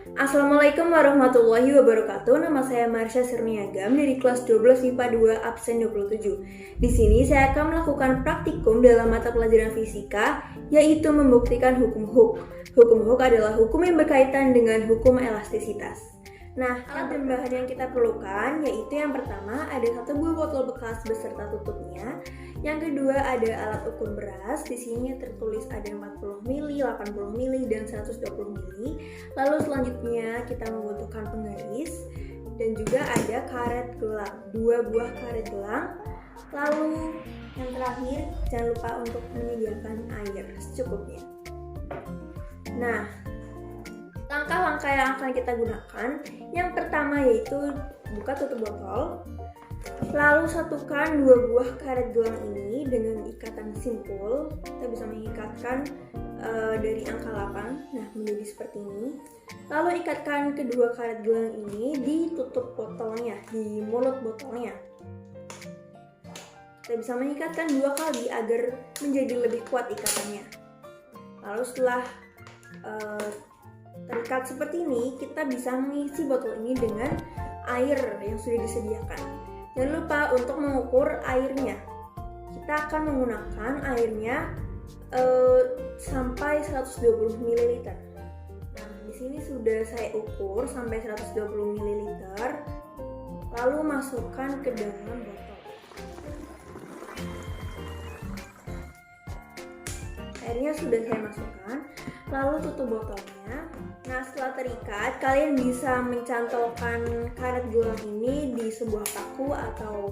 Assalamualaikum warahmatullahi wabarakatuh. Nama saya Marsha Sirniagam dari kelas 12 IPA 2 absen 27. Di sini saya akan melakukan praktikum dalam mata pelajaran fisika, yaitu membuktikan hukum Hooke. Hukum Hooke adalah hukum yang berkaitan dengan hukum elastisitas. Nah, alat dan bahan yang kita perlukan yaitu yang pertama ada satu buah botol bekas beserta tutupnya. Yang kedua ada alat ukur beras. Di sini tertulis ada 40 ml, 80 ml, dan 120 ml. Lalu selanjutnya kita membutuhkan penggaris dan juga ada karet gelang, 2 buah karet gelang. Lalu yang terakhir jangan lupa untuk menyediakan air secukupnya. Nah, langkah-langkah yang akan kita gunakan, yang pertama yaitu buka tutup botol, lalu satukan 2 buah karet gelang ini dengan ikatan simpul. Kita bisa mengikatkan dari angka 8, nah menjadi seperti ini. Lalu ikatkan kedua karet gelang ini di tutup botolnya, di mulut botolnya. Kita bisa mengikatkan 2 kali agar menjadi lebih kuat ikatannya. Lalu setelah terikat seperti ini, kita bisa mengisi botol ini dengan air yang sudah disediakan. Jangan lupa untuk mengukur airnya. Kita akan menggunakan airnya sampai 120 ml. Nah, di sini sudah saya ukur sampai 120 ml. Lalu masukkan ke dalam botol. Airnya sudah saya masukkan, lalu tutup botolnya. Nah, setelah terikat, kalian bisa mencantolkan karet gelang ini di sebuah paku atau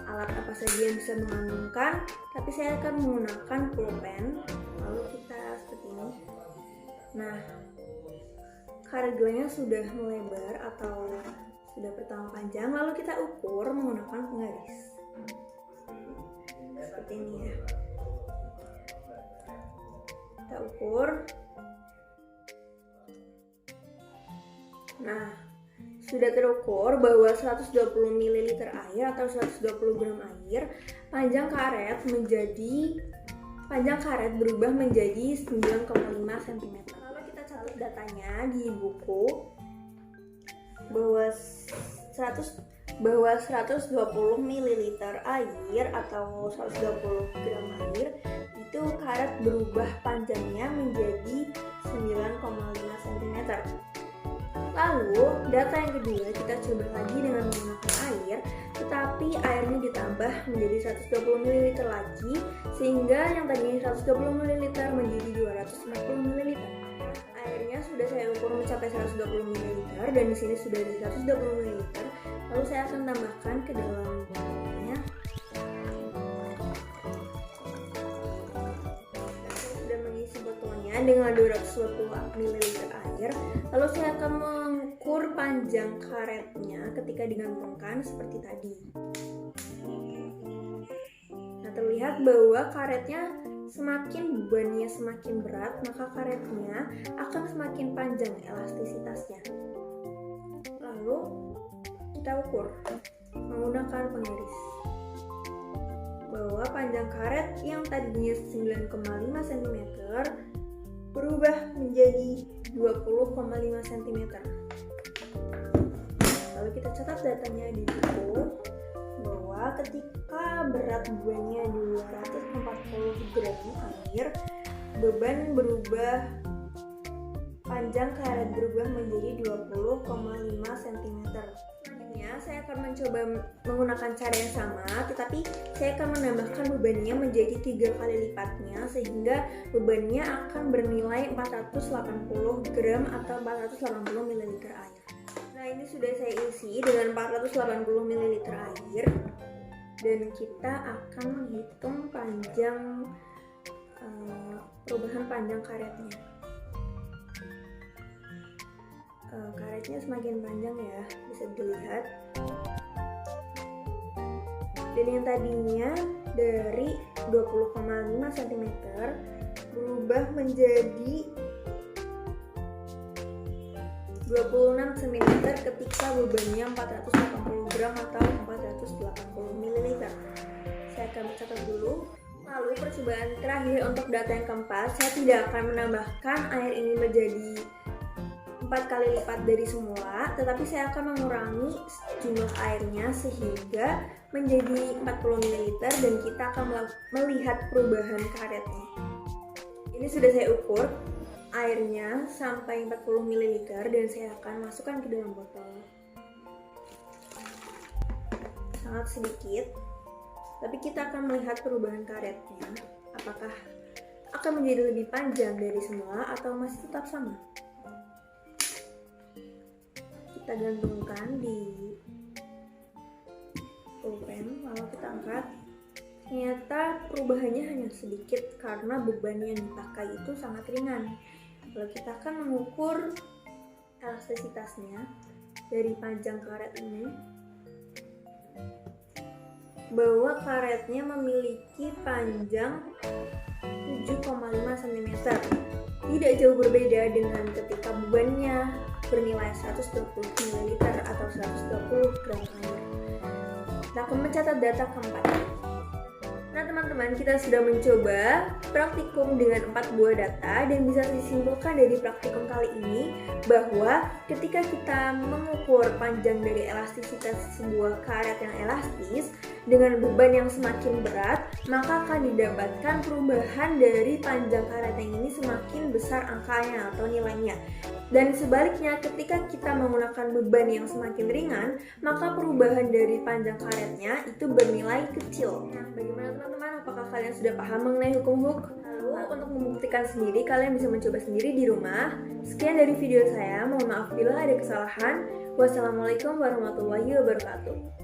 alat apa saja yang bisa mengandungkan. Tapi saya akan menggunakan pulpen. Lalu kita seperti ini. Nah, karet gelangnya sudah melebar atau sudah bertambah panjang. Lalu kita ukur menggunakan penggaris. Seperti ini ya. Kita ukur. Nah, sudah terukur bahwa 120 ml air atau 120 gram air, panjang karet berubah menjadi 9,5 cm. Lalu kita catat datanya di buku bahwa 120 ml air atau 120 gram air itu karet berubah panjangnya menjadi 9,5 cm. Lalu data yang kedua kita coba lagi dengan menggunakan air, tetapi airnya ditambah menjadi 120 ml lagi, sehingga yang tadinya 120 ml menjadi 240 ml. Airnya sudah saya ukur mencapai 120 ml dan di sini sudah di 120 ml. Lalu saya akan tambahkan ke dalam botolnya. Saya sudah mengisi botolnya dengan 220 ml air. Lalu saya akan mengukur panjang karetnya ketika digantungkan seperti tadi. Nah, terlihat bahwa karetnya semakin bebannya semakin berat, maka karetnya akan semakin panjang elastisitasnya. Lalu kita ukur menggunakan penggaris bahwa panjang karet yang tadinya 9,5 cm berubah menjadi 20,5 cm. Lalu kita catat datanya di buku bahwa ketika berat bebannya 240 gram air, beban berubah, panjang karet berubah menjadi 20,5 cm. Selanjutnya saya akan mencoba menggunakan cara yang sama, tetapi saya akan menambahkan bebannya menjadi 3 kali lipatnya, sehingga bebannya akan bernilai 480 gram atau 480 ml air. Nah, ini sudah saya isi dengan 480 ml air, dan kita akan menghitung panjang perubahan panjang karetnya. Karetnya semakin panjang ya, bisa dilihat. Dan yang tadinya dari 20,5 cm berubah menjadi 26 cm ketika bebannya 480 gram atau 480 ml. Saya akan mencatat dulu. Lalu percobaan terakhir untuk data yang keempat, saya tidak akan menambahkan air ini menjadi 4 kali lipat dari semula, tetapi saya akan mengurangi jumlah airnya sehingga menjadi 40 ml dan kita akan melihat perubahan karetnya. Ini sudah saya ukur airnya sampai 40 ml dan saya akan masukkan ke dalam botol. Sangat sedikit, tapi kita akan melihat perubahan karetnya, apakah akan menjadi lebih panjang dari semula atau masih tetap sama. Kita gantungkan di pulpen, lalu kita angkat. Ternyata perubahannya hanya sedikit karena beban yang dipakai itu sangat ringan. Lalu kita akan mengukur elastisitasnya dari panjang karet ini, bahwa karetnya memiliki panjang 7,5 cm. Tidak jauh berbeda dengan ketika bebannya bernilai 120 ml atau 120 gram air. Kita akan mencatat data keempat. Nah teman-teman, kita sudah mencoba praktikum dengan 4 buah data dan bisa disimpulkan dari praktikum kali ini bahwa ketika kita mengukur panjang dari elastisitas sebuah karet yang elastis dengan beban yang semakin berat, maka akan didapatkan perubahan dari panjang karet yang ini semakin besar angkanya atau nilainya. Dan sebaliknya, ketika kita menggunakan beban yang semakin ringan, maka perubahan dari panjang karetnya itu bernilai kecil. Nah, bagaimana teman-teman? Apakah kalian sudah paham mengenai hukum Hooke? Lalu, untuk membuktikan sendiri, kalian bisa mencoba sendiri di rumah. Sekian dari video saya, mohon maaf bila ada kesalahan. Wassalamualaikum warahmatullahi wabarakatuh.